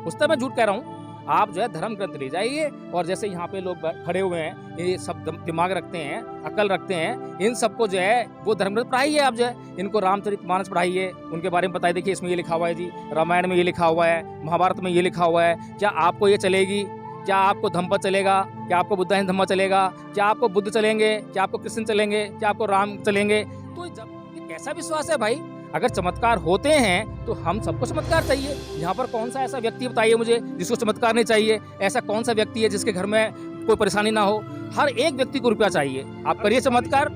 उससे मैं झूठ कह रहा हूँ। आप जो है धर्म ग्रंथ ले जाइए और जैसे यहाँ पे लोग खड़े हुए हैं, ये सब दिमाग रखते हैं, अकल रखते हैं, इन सबको जो है वो धर्म ग्रंथ पढ़ाइए। आप जो है इनको रामचरितमानस पढ़ाइए, उनके बारे में बताइए, देखिए इसमें ये लिखा हुआ है जी, रामायण में ये लिखा हुआ है, महाभारत में ये लिखा हुआ है, क्या आपको ये चलेगी? क्या आपको धम्म चलेगा? क्या आपको बुद्धाइन धम्म चलेगा? क्या आपको बुद्ध चलेंगे? क्या आपको कृष्ण चलेंगे? क्या आपको राम चलेंगे? तो जब ये कैसा विश्वास है भाई? अगर चमत्कार होते हैं तो हम सबको चमत्कार चाहिए। यहाँ पर कौन सा ऐसा व्यक्ति बताइए मुझे जिसको चमत्कार नहीं चाहिए? ऐसा कौन सा व्यक्ति है जिसके घर में कोई परेशानी ना हो? हर एक व्यक्ति को रुपया चाहिए। आप करिए चमत्कार,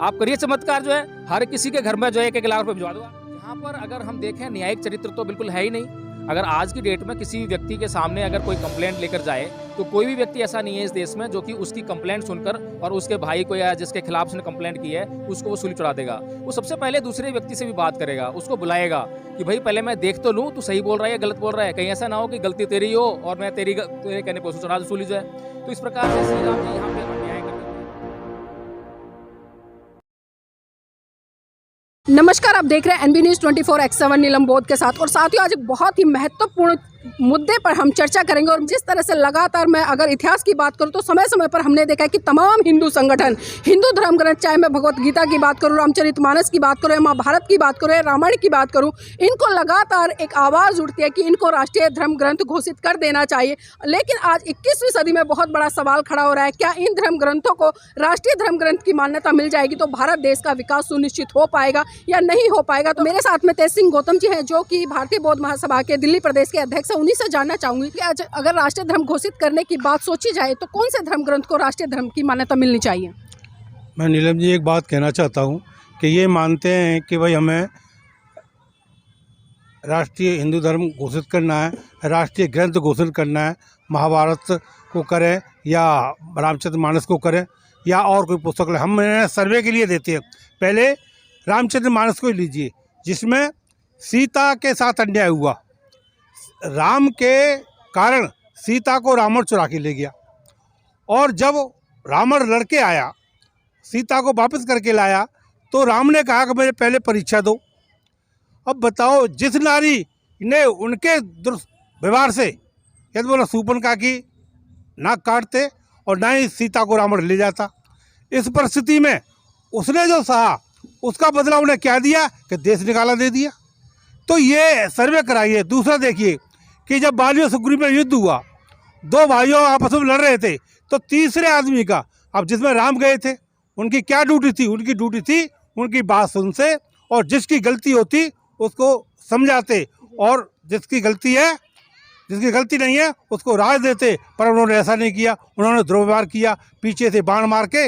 आप करिए चमत्कार, जो है हर किसी के घर में जो है 1-1 लाख रुपये भिजवा दूंगा। यहाँ पर अगर हम देखें न्यायिक चरित्र तो बिल्कुल है ही नहीं। अगर आज की डेट में किसी व्यक्ति के सामने अगर कोई कंप्लेंट लेकर जाए तो कोई भी व्यक्ति ऐसा नहीं है इस देश में जो कि उसकी कंप्लेंट सुनकर और उसके भाई को या जिसके खिलाफ उसने कंप्लेंट की है उसको वो सूली चढ़ा देगा। वो सबसे पहले दूसरे व्यक्ति से भी बात करेगा, उसको बुलाएगा कि भाई पहले मैं देख तो लूँ तू सही बोल रहा है या गलत बोल रहा है, कहीं ऐसा ना हो कि गलती तेरी हो और मैं तेरे कहने पर चढ़ा दूं सूली जो है। तो इस प्रकार से श्री राम जी यहाँ पे अन्याय करते हैं। नमस्कार, आप देख रहे हैं एनबी न्यूज़ 24/7 नीलम बोध के साथ। और साथियों, आज एक बहुत ही महत्वपूर्ण मुद्दे पर हम चर्चा करेंगे। और जिस तरह से लगातार मैं अगर इतिहास की बात करूं तो समय समय पर हमने देखा है कि तमाम हिंदू संगठन, हिंदू धर्म ग्रंथ, चाहे मैं भगवत गीता की बात करूं, रामचरितमानस की बात करूं, महाभारत की बात करूं, रामायण की बात करूं, इनको लगातार एक आवाज़ उठती है कि इनको राष्ट्रीय धर्म ग्रंथ घोषित कर देना चाहिए। लेकिन आज 21वीं सदी में बहुत बड़ा सवाल खड़ा हो रहा है, क्या इन धर्म ग्रंथों को राष्ट्रीय धर्म ग्रंथ की मान्यता मिल जाएगी तो भारत देश का विकास सुनिश्चित हो पाएगा या नहीं हो पाएगा? तो मेरे साथ में तेज सिंह गौतम जी हैं, जो कि भारतीय बौद्ध महासभा के दिल्ली प्रदेश के अध्यक्ष हैं। उन्हीं से जानना चाहूंगी कि आज अगर राष्ट्रीय धर्म घोषित करने की बात सोची जाए तो कौन से धर्म ग्रंथ को राष्ट्रीय धर्म की मान्यता मिलनी चाहिए? मैं नीलम जी एक बात कहना चाहता हूं कि ये मानते हैं कि भाई हमें राष्ट्रीय हिंदू धर्म घोषित करना है, राष्ट्रीय ग्रंथ घोषित करना है, महाभारत को करें या रामचरितमानस को करें या और कोई पुस्तक हम सर्वे के लिए देते हैं। पहले रामचरितमानस को लीजिए, जिसमें सीता के साथ अन्याय हुआ। राम के कारण सीता को रावण चुरा के ले गया और जब रावण लड़के आया, सीता को वापस करके लाया तो राम ने कहा कि मुझे पहले परीक्षा दो। अब बताओ, जिस नारी ने उनके दुर्व्यवहार से यदि बोला शूर्पणखा की नाक काटते और ना ही सीता को रावण ले जाता, इस परिस्थिति में उसने जो सहा उसका बदला उन्हें क्या दिया कि देश निकाला दे दिया। तो ये सर्वे कराइए। दूसरा देखिए कि जब बाली और सुग्रीव में युद्ध हुआ, दो भाइयों आपस में लड़ रहे थे, तो तीसरे आदमी का, अब जिसमें राम गए थे, उनकी क्या ड्यूटी थी? उनकी ड्यूटी थी उनकी बात सुनते और जिसकी गलती होती उसको समझाते और जिसकी गलती है, जिसकी गलती नहीं है उसको राय देते। पर उन्होंने ऐसा नहीं किया, उन्होंने दुर्व्यवहार किया, पीछे से बाण मार के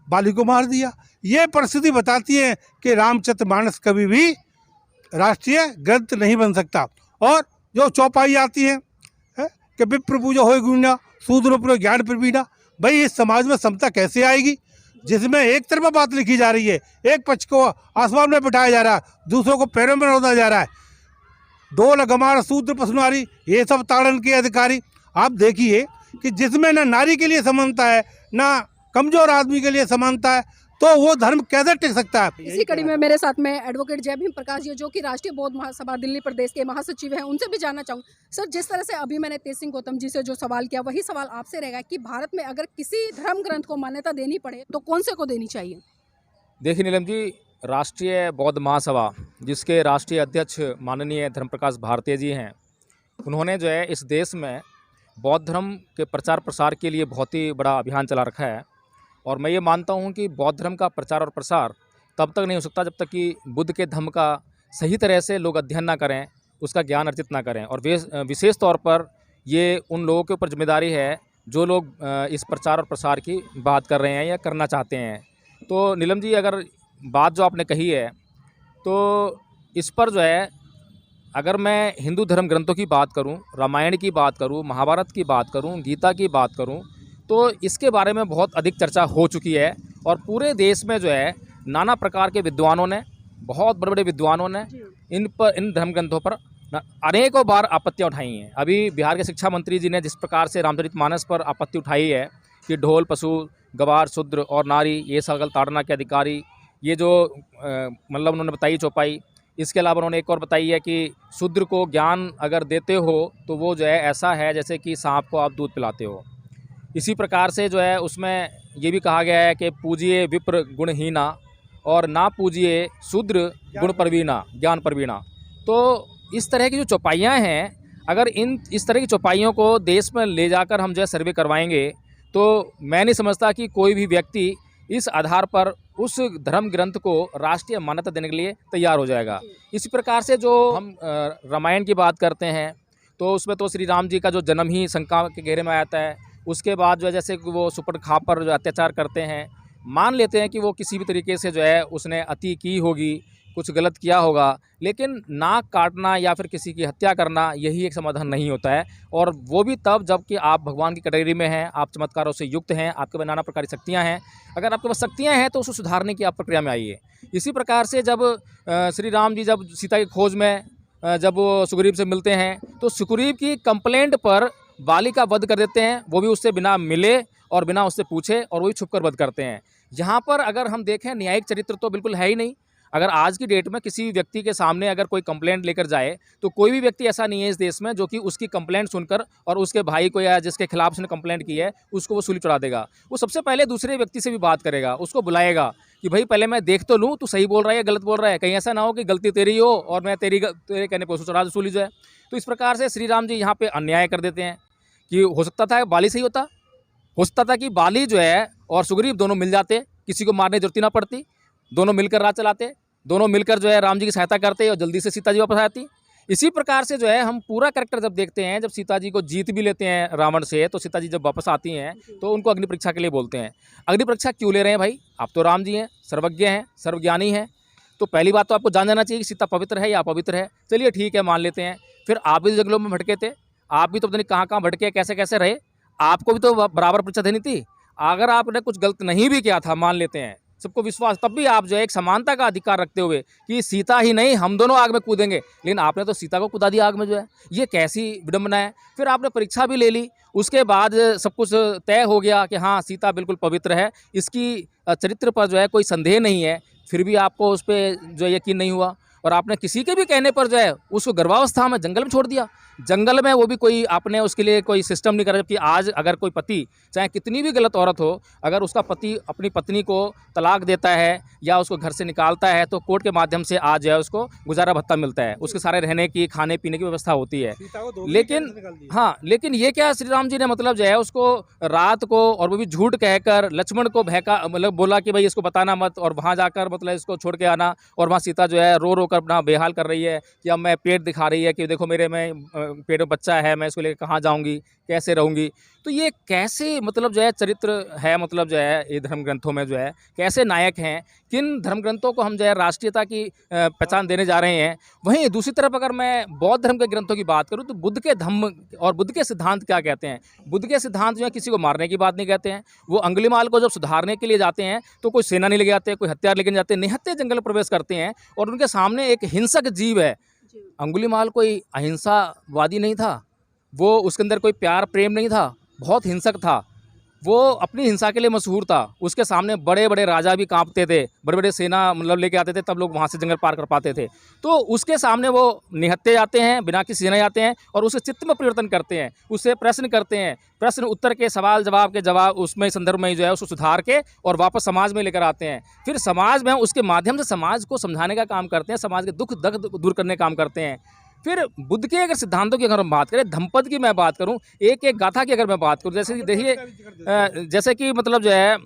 बाली को मार दिया। ये परिस्थिति बताती है कि रामचरितमानस कभी भी राष्ट्रीय ग्रंथ नहीं बन सकता। और जो चौपाई आती है कि विप्र पूजा हो गुना शूद्र पर ज्ञान प्रवीणा, भाई इस समाज में समता कैसे आएगी जिसमें एक तरफा बात लिखी जा रही है, एक पक्ष को आसमान में बिठाया जा रहा है, दूसरों को पैरों में रोदा जा रहा है। डोल गमार शूद्र पशुनारी, ये सब ताड़न के अधिकारी। आप देखिए कि जिसमें ना नारी के लिए समानता है ना कमजोर आदमी के लिए समानता है, तो वो धर्म कैसे टिक सकता है? इसी कड़ी में मेरे साथ में एडवोकेट जय भीम प्रकाश जी, जो कि राष्ट्रीय बौद्ध महासभा दिल्ली प्रदेश के महासचिव हैं, उनसे भी जानना चाहूँगी। सर, जिस तरह से अभी मैंने तेज सिंह गौतम जी से जो सवाल किया, वही सवाल आपसे रहेगा कि भारत में अगर किसी धर्म ग्रंथ को मान्यता देनी पड़े तो कौन से को देनी चाहिए? देखिए नीलम जी, राष्ट्रीय बौद्ध महासभा जिसके राष्ट्रीय अध्यक्ष माननीय धर्म प्रकाश भारती जी हैं, उन्होंने जो है इस देश में बौद्ध धर्म के प्रचार प्रसार के लिए बहुत ही बड़ा अभियान चला रखा है। और मैं ये मानता हूँ कि बौद्ध धर्म का प्रचार और प्रसार तब तक नहीं हो सकता जब तक कि बुद्ध के धर्म का सही तरह से लोग अध्ययन ना करें, उसका ज्ञान अर्जित ना करें। और विशेष तौर पर ये उन लोगों के ऊपर जिम्मेदारी है जो लोग इस प्रचार और प्रसार की बात कर रहे हैं या करना चाहते हैं। तो नीलम जी, अगर बात जो आपने कही है तो इस पर जो है, अगर मैं हिंदू धर्म ग्रंथों की बात करूं, रामायण की बात करूं, महाभारत की बात करूं, गीता की बात करूं, तो इसके बारे में बहुत अधिक चर्चा हो चुकी है। और पूरे देश में जो है नाना प्रकार के विद्वानों ने, बहुत बड़े बड़े विद्वानों ने इन धर्म ग्रंथों पर अनेकों बार आपत्तियां उठाई हैं। अभी बिहार के शिक्षा मंत्री जी ने जिस प्रकार से रामचरितमानस पर आपत्ति उठाई है कि ढोल पशु गवार शूद्र और नारी ये सकल ताड़ना के अधिकारी, ये जो मतलब उन्होंने बताई चौपाई, इसके अलावा उन्होंने एक और बताई है कि शूद्र को ज्ञान अगर देते हो तो वो जो है ऐसा है जैसे कि सांप को आप दूध पिलाते हो। इसी प्रकार से जो है उसमें ये भी कहा गया है कि पूजिए विप्र गुणहीना और ना पूजिए शूद्र गुण प्रवीणा ज्ञान प्रवीणा। तो इस तरह की जो चौपाइयाँ हैं, अगर इस तरह की चौपाइयों को देश में ले जाकर हम जो है सर्वे करवाएंगे तो मैं नहीं समझता कि कोई भी व्यक्ति इस आधार पर उस धर्म ग्रंथ को राष्ट्रीय मान्यता देने के लिए तैयार हो जाएगा। इसी प्रकार से जो हम रामायण की बात करते हैं तो उसमें तो श्री राम जी का जो जन्म ही शंका के घेरे में आता है। उसके बाद जो है जैसे कि वो सुपर्णखा पर जो अत्याचार करते हैं, मान लेते हैं कि वो किसी भी तरीके से जो है उसने अति की होगी, कुछ गलत किया होगा, लेकिन नाक काटना या फिर किसी की हत्या करना यही एक समाधान नहीं होता है। और वो भी तब जबकि आप भगवान की कैटेगरी में हैं, आप चमत्कारों से युक्त हैं, आपके पास नाना प्रकार की शक्तियाँ हैं। अगर आपके पास शक्तियाँ हैं तो उसको सुधारने की आप प्रक्रिया में आइए। इसी प्रकार से जब श्री राम जी जब सीता की खोज में जब वो सुग्रीव से मिलते हैं तो सुग्रीव की कंप्लेंट पर बाली का वध कर देते हैं, वो भी उससे बिना मिले और बिना उससे पूछे, और वही छुपकर वध करते हैं। यहाँ पर अगर हम देखें न्यायिक चरित्र तो बिल्कुल है ही नहीं। अगर आज की डेट में किसी व्यक्ति के सामने अगर कोई कंप्लेंट लेकर जाए तो कोई भी व्यक्ति ऐसा नहीं है इस देश में जो कि उसकी कंप्लेंट सुनकर और उसके भाई को या जिसके खिलाफ उसने कंप्लेंट की है उसको वो सूली चढ़ा देगा। वो सबसे पहले दूसरे व्यक्ति से भी बात करेगा, उसको बुलाएगा कि भाई पहले मैं देख तो लूँ तू सही बोल रहा है या गलत बोल रहा है, कहीं ऐसा ना हो कि गलती तेरी हो और मैं तेरे कहने पर उसको चढ़ा दूँ सूली जो है। तो इस प्रकार से श्री राम जी यहाँ पर अन्याय कर देते हैं कि हो सकता था बाली सही होता, हो सकता था कि बाली जो है और सुग्रीव दोनों मिल जाते, किसी को मारने की जरूरत ना पड़ती, दोनों मिलकर राज चलाते, दोनों मिलकर जो है राम जी की सहायता करते और जल्दी से सीता जी वापस आती। इसी प्रकार से जो है हम पूरा कैरेक्टर जब देखते हैं, जब सीता जी को जीत भी लेते हैं रावण से, तो सीता जी जब वापस आती हैं तो उनको अग्नि परीक्षा के लिए बोलते हैं। अग्नि परीक्षा क्यों ले रहे हैं भाई? आप तो राम जी हैं, सर्वज्ञ हैं, सर्वज्ञानी हैं, तो पहली बात तो आपको जान जाना चाहिए कि सीता पवित्र है या अपवित्र है। चलिए ठीक है, मान लेते हैं। फिर आप भी जंगलों में भटके थे, आप भी तो पता नहीं कहाँ कहाँ भटके, कैसे कैसे रहे, आपको भी तो बराबर परीक्षा देनी थी। अगर आपने कुछ गलत नहीं भी किया था, मान लेते हैं, सबको विश्वास, तब भी आप जो है एक समानता का अधिकार रखते हुए कि सीता ही नहीं हम दोनों आग में कूदेंगे, लेकिन आपने तो सीता को कूदा दिया आग में जो है, ये कैसी विडंबना है। फिर आपने परीक्षा भी ले ली, उसके बाद सब कुछ तय हो गया कि हाँ सीता बिल्कुल पवित्र है, इसकी चरित्र पर जो है कोई संदेह नहीं है, फिर भी आपको उस पर जो यकीन नहीं हुआ और आपने किसी के भी कहने पर जो है उसको गर्भावस्था में जंगल में छोड़ दिया। जंगल में वो भी कोई आपने उसके लिए कोई सिस्टम नहीं करा। जबकि आज अगर कोई पति चाहे कितनी भी गलत औरत हो, अगर उसका पति अपनी पत्नी को तलाक देता है या उसको घर से निकालता है तो कोर्ट के माध्यम से आज जो है उसको गुजारा भत्ता मिलता है, उसके सारे रहने की खाने पीने की व्यवस्था होती है। लेकिन ये क्या श्री राम जी ने मतलब जो है उसको रात को, और वो भी झूठ कहकर लक्ष्मण को बहका, मतलब बोला कि भाई इसको बताना मत, और वहाँ जाकर मतलब इसको छोड़ के आना, और वहाँ सीता जो है रो रो कर अपना बेहाल कर रही है कि अब मैं पेट दिखा रही है कि देखो मेरे में पेट में बच्चा है, मैं इसको लेकर कहाँ जाऊँगी, कैसे रहूँगी। तो ये कैसे मतलब जो है चरित्र है, मतलब जो है ये धर्म ग्रंथों में जो है कैसे नायक हैं, किन धर्म ग्रंथों को हम जो है राष्ट्रीयता की पहचान देने जा रहे हैं। वहीं दूसरी तरफ अगर मैं बौद्ध धर्म के ग्रंथों की बात करूँ तो बुद्ध के धम्म और बुद्ध के सिद्धांत क्या कहते हैं। बुद्ध के सिद्धांत जो है किसी को मारने की बात नहीं कहते हैं। वो अंगुलीमाल को जब सुधारने के लिए जाते हैं तो कोई सेना नहीं लेके जाते, कोई हथियार लेके जाते, निहत्थे जंगल में प्रवेश करते हैं और उनके सामने एक हिंसक जीव है। अंगुलीमाल कोई अहिंसावादी नहीं था, वो उसके अंदर कोई प्यार प्रेम नहीं था, बहुत हिंसक था, वो अपनी हिंसा के लिए मशहूर था। उसके सामने बड़े बड़े राजा भी कांपते थे, बड़े बड़े सेना मतलब लेके आते थे, तब लोग वहाँ से जंगल पार कर पाते थे। तो उसके सामने वो निहत्थे जाते हैं, बिना किसी सेना जाते हैं और उसके चित्त में परिवर्तन करते हैं, उससे प्रश्न करते हैं, प्रश्न उत्तर के सवाल जवाब के जवाब उसमें संदर्भ में जो है उसको सुधार के और वापस समाज में लेकर आते हैं। फिर समाज में उसके माध्यम से समाज को समझाने का काम करते हैं, समाज के दुख दर्द दूर करने का काम करते हैं। फिर बुद्ध के अगर सिद्धांतों की अगर हम बात करें, धम्मपद की मैं बात करूं, एक एक गाथा की अगर मैं बात करूं, जैसे कि देखिए जैसे कि मतलब जो है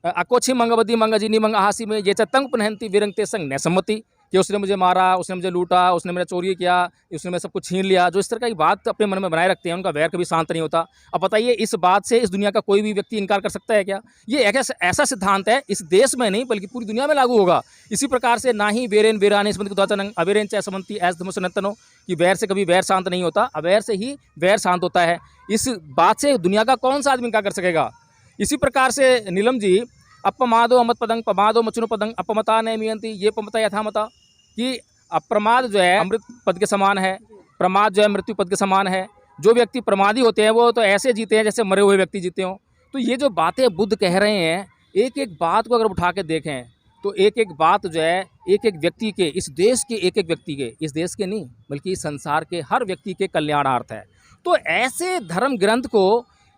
अकोछी मंगवदी मंगजीनी मंग आहासी में ये चतंग पुनहंती विरंगते संग न सम्मति, कि उसने मुझे मारा, उसने मुझे लूटा, उसने मेरा चोरी किया, उसने मेरा सब कुछ छीन लिया। जो इस तरह की बात अपने मन में बनाए रखते हैं उनका वैर कभी शांत नहीं होता। अब बताइए इस बात से इस दुनिया का कोई भी व्यक्ति इनकार कर सकता है क्या? ये एक ऐसा सिद्धांत है, इस देश में नहीं बल्कि पूरी दुनिया में लागू होगा। इसी प्रकार से ना ही वेरेन वेरानी अवेरेन चाहे समंती एस धमसनतनो, कि वैर से कभी वैर शांत नहीं होता, अवैर से ही वैर शांत होता है। इस बात से दुनिया का कौन सा आदमी इनकार कर सकेगा? इसी प्रकार से नीलम जी अपमादो अमत पदंग पमादो मचुनो पदंग अपमता न मियंती, ये पमता यथामता, कि अप्रमाद जो है अमृत पद के समान है, प्रमाद जो है मृत्यु पद के समान है। जो व्यक्ति प्रमादी होते हैं वो तो ऐसे जीते हैं जैसे मरे हुए व्यक्ति जीते हों। तो ये जो बातें बुद्ध कह रहे हैं, एक एक बात को अगर उठा के देखें तो एक एक बात जो है एक एक व्यक्ति के, इस देश के एक एक व्यक्ति के, इस देश के नहीं बल्कि इस संसार के हर व्यक्ति के कल्याणार्थ है। तो ऐसे धर्म ग्रंथ को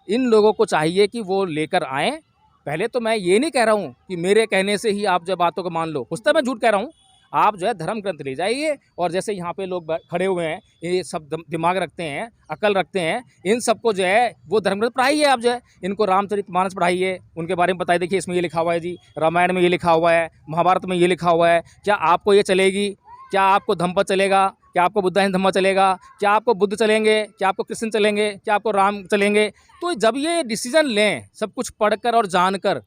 इन लोगों को चाहिए कि वो लेकर आएँ। पहले तो मैं ये नहीं कह रहा हूँ कि मेरे कहने से ही आप जो बातों को मान लो, कुछ तो मैं झूठ कह रहा हूँ। आप जो है धर्म ग्रंथ ले जाइए और जैसे यहाँ पे लोग खड़े हुए हैं, ये सब दिमाग रखते हैं, अकल रखते हैं, इन सबको जो है वो धर्म ग्रंथ पढ़ाइए। आप जो है इनको रामचरितमानस पढ़ाइए, उनके बारे में बताइए, देखिए इसमें ये लिखा हुआ है जी, रामायण में ये लिखा हुआ है, महाभारत में ये लिखा हुआ है, क्या आपको ये चलेगी? क्या आपको धम्म चलेगा? क्या आपको बुद्धाइन धम्म चलेगा? क्या आपको बुद्ध चलेंगे? क्या आपको कृष्ण चलेंगे? क्या आपको राम चलेंगे? तो जब ये डिसीजन लें, सब कुछ पढ़कर और जानकर,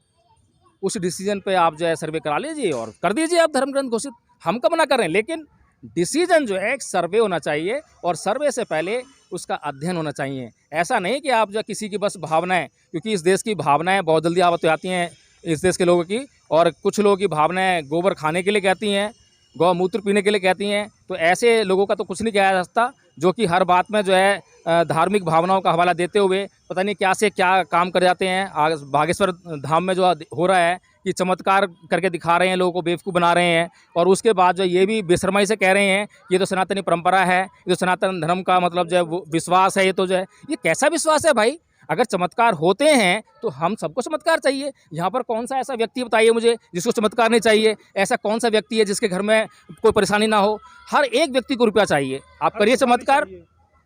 उस डिसीजन पे आप जो है सर्वे करा लीजिए और कर दीजिए आप धर्म ग्रंथ घोषित। हम कब ना करें, लेकिन डिसीजन जो है एक सर्वे होना चाहिए और सर्वे से पहले उसका अध्ययन होना चाहिए। ऐसा नहीं कि आप जो किसी की बस भावनाएं, क्योंकि इस देश की भावनाएं बहुत जल्दी आती हैं इस देश के लोगों की, और कुछ लोगों की भावनाएं गोबर खाने के लिए कहती हैं, गौमूत्र पीने के लिए कहती हैं। तो ऐसे लोगों का तो कुछ नहीं किया जा सकता जो कि हर बात में जो है धार्मिक भावनाओं का हवाला देते हुए पता नहीं क्या से क्या काम कर जाते हैं। आज बागेश्वर धाम में जो हो रहा है कि चमत्कार करके दिखा रहे हैं, लोगों को बेवकूफ़ बना रहे हैं, और उसके बाद जो ये भी बेशर्माई से कह रहे हैं ये तो सनातनी परंपरा है, ये तो सनातन धर्म का मतलब जो है वो विश्वास है। ये तो जो है ये कैसा विश्वास है भाई? अगर चमत्कार होते हैं तो हम सबको चमत्कार चाहिए। यहाँ पर कौन सा ऐसा व्यक्ति बताइए मुझे जिसको चमत्कार नहीं चाहिए? ऐसा कौन सा व्यक्ति है जिसके घर में कोई परेशानी ना हो? हर एक व्यक्ति को रुपया चाहिए। आप करिए चमत्कार,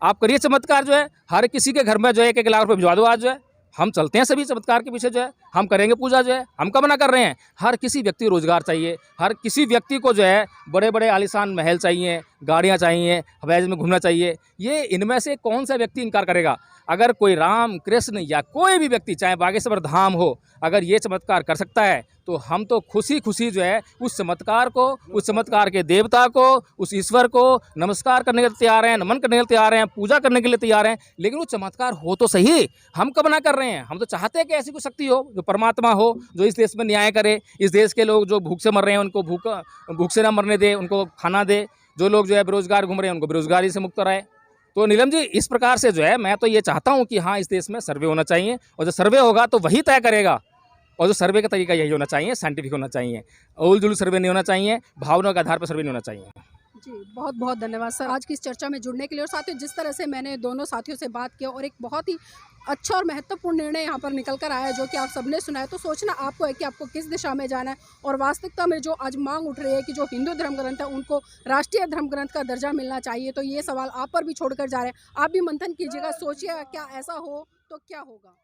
आप करिए चमत्कार, जो है हर किसी के घर में जो है 1-1 लाख रुपये भिजवा दो। आज जो है हम चलते हैं सभी चमत्कार के पीछे, जो है हम करेंगे पूजा, जो है हम कब ना कर रहे हैं। हर किसी व्यक्ति को रोजगार चाहिए, हर किसी व्यक्ति को जो है बड़े बड़े आलीशान महल चाहिए, गाड़ियाँ चाहिए, हवाई जहाज में घूमना चाहिए। ये इनमें से कौन सा व्यक्ति इनकार करेगा? अगर कोई राम कृष्ण या कोई भी व्यक्ति, चाहे बागेश्वर धाम हो, अगर ये चमत्कार कर सकता है तो हम तो खुशी खुशी जो है उस चमत्कार को, उस चमत्कार के देवता को, उस ईश्वर को नमस्कार करने के लिए तैयार हैं, नमन करने के लिए तैयार हैं, पूजा करने के लिए तैयार हैं। लेकिन वो चमत्कार हो तो सही, हम कब ना कर रहे हैं? हम तो चाहते हैं कि ऐसी कोई शक्ति हो, जो परमात्मा हो, जो इस देश में न्याय करे, इस देश के लोग जो भूख से मर रहे हैं उनको भूख से ना मरने दे, उनको खाना दे, जो लोग जो है बेरोजगार घूम रहे हैं उनको बेरोजगारी से मुक्त कराए। तो नीलम जी, इस प्रकार से जो है मैं तो ये चाहता हूँ कि हाँ, इस देश में सर्वे होना चाहिए, और जो सर्वे होगा तो वही तय करेगा, और जो सर्वे का तरीका यही होना चाहिए, साइंटिफिक होना चाहिए, उल-जुल सर्वे नहीं होना चाहिए, भावनाओं के आधार पर सर्वे नहीं होना चाहिए। जी, बहुत बहुत धन्यवाद सर आज की इस चर्चा में जुड़ने के लिए। और साथियों, जिस तरह से मैंने दोनों साथियों से बात की और एक बहुत ही अच्छा और महत्वपूर्ण निर्णय यहाँ पर निकल कर आया है, जो कि आप सबने सुना है, तो सोचना आपको है कि आपको किस दिशा में जाना है। और वास्तविकता में जो आज मांग उठ रही है कि जो हिंदू धर्म ग्रंथ है उनको राष्ट्रीय धर्म ग्रंथ का दर्जा मिलना चाहिए, तो ये सवाल आप पर भी छोड़कर जा रहे हैं। आप भी मंथन कीजिएगा, सोचिएगा क्या ऐसा हो तो क्या होगा।